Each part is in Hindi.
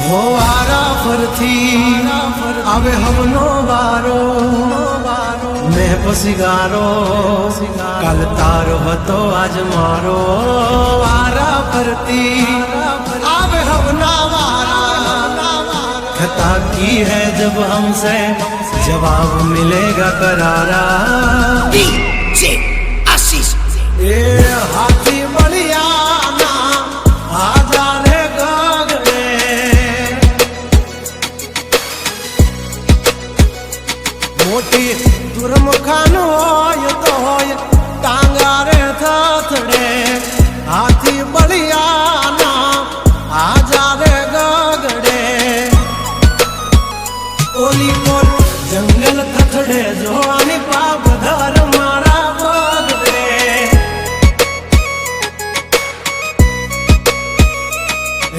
हो वारा फरथी आवे हमनो वारो मैं पसिगारो कल तारो हतो आज मारो वारा फरती आवे हमना वारा खता की है जब हमसे जवाब मिलेगा करारा आशीष ए हाथी बलिया ना आजा रे गगड़े मोटी दुर्मुखान होय तो होय टांगा रे थथड़े हाथी बलिया ना आजा रे गगड़े ओली कोल जंगल थथड़े जो आनी पाप धर मारा बगड़े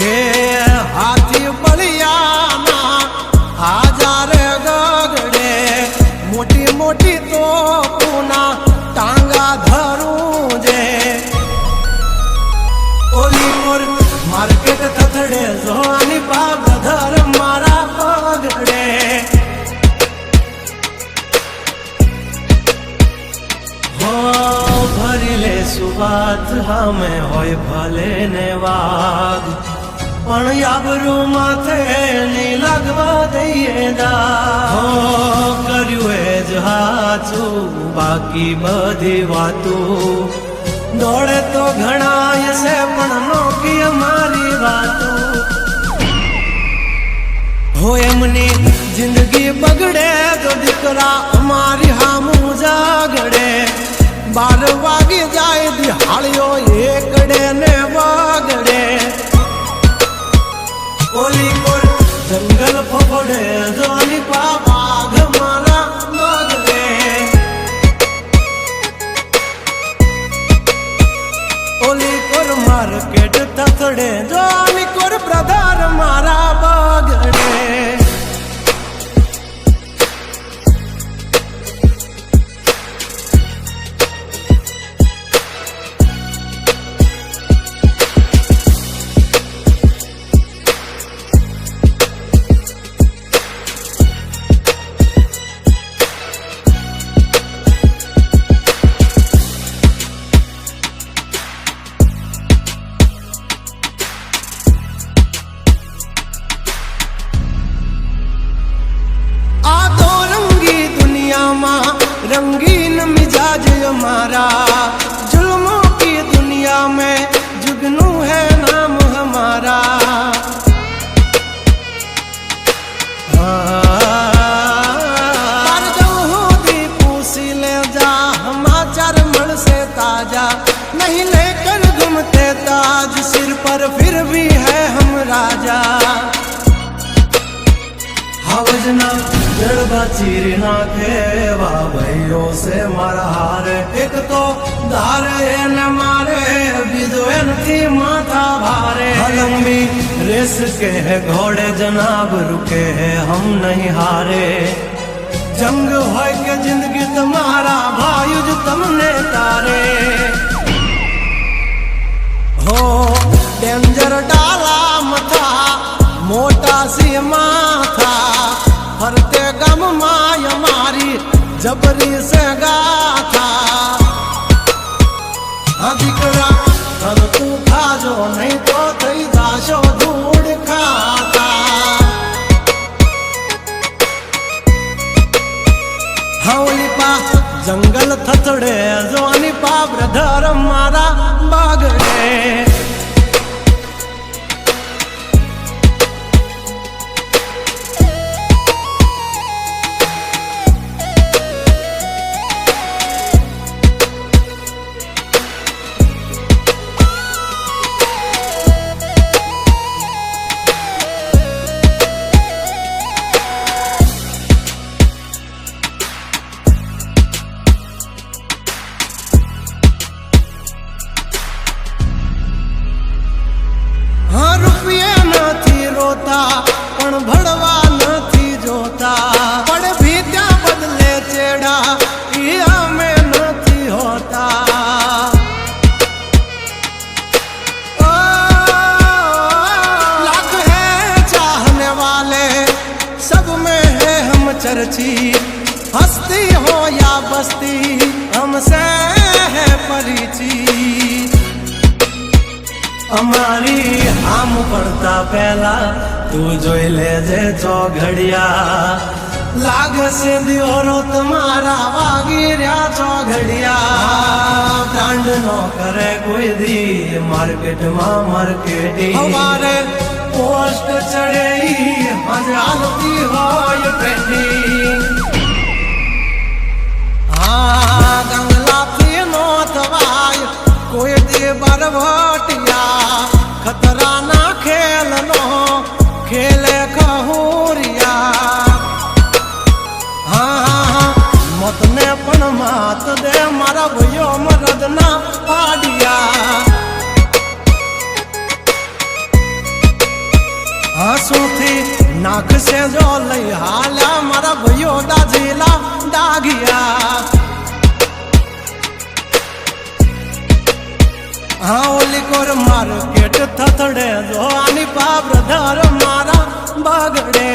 हे हाथी बलिया ना आजा रे गगड़े मोटी मोटी तो पूना टांगा धरूं जे ओली मोर मार्केट थथड़े जो आनी पाप धर मारा बगड़े भरीले सुबात हमें होय भले ने वाग पण याबरू माथे नी लगवा दઈએ દા કર્યું એ જ હાચું બાકી બધી વાતું દોડે તો ઘણાય છે પણ નોકી અમારી વાતું हो एमनी जिंदगी बगड़े तो दिकरा हमारी हामू जागड़े 12 वागी जाए दिहाड़ियो एकड़े ने वागड़े ओली कोर जंगल फफड़े जोनी बाघ मारा मगड़े ओली कोर मार्केट थथड़े जोनी कोर ब्रदर मारा बगड़े रंगीन मिजाज हमारा जुल्मों की दुनिया में जुगनू है नाम हमारा पूसी ले जा हमाचार मल से ताजा नहीं लेकर घूमते ताज सिर पर फिर भी है हम राजा हवजना जड़बा चीर नाखे वाह भाइयों से मारा हारे एक तो धारे न मारे विदोन थी माथा भारे लंबी रेस के है घोड़े जनाब रुके हैं हम नहीं हारे जंग हो के जिंदगी तुम्हारा भायुज तुमने तारे हो डेंजर डाला मथा मोटा सी माथा फरते गम माय मारी जबरी से गाथा अधिकरा तब तू खाजो नहीं तो थई जाशो धूड़ खाता हौली पा जंगल थथड़े जोनी पा ब्रदर मारा बागड़े पण भड़वा नहीं जोता पड़ भी क्या बदले चेड़ा या में नहीं होता लाख है चाह चर्ची, हस्ती हो या बस्ती हमसे है परिचित। અમારી આમ પડતા પહેલા તું જોઈ લેજે ચોઘડિયા, લાગશે દિયોરો તમારા વાગી રહ્યા ચોઘડિયા। બ્રાન્ડ નો કરે કોઈ દી માર્કેટમાં માર્કેટિંગ, હવારે પોસ્ટ ચડે આજે હાલતી હોય ટ્રેન્ડિંગ। હા ગંગલાથી નો થવાય કોઈ દી બરવટિયા, खतरा ना खेल नो खेले कहूरिया। हाँ मत ने पण मात दे मारा भयो मरद ना पाडिया। हंसू थी नाक से जो लई हाल्या मारा भयो दाजीला दागिया। हाँ ओली कोर मार्केट थथड़े जो आनी पा ब्रदर मारा बगड़े।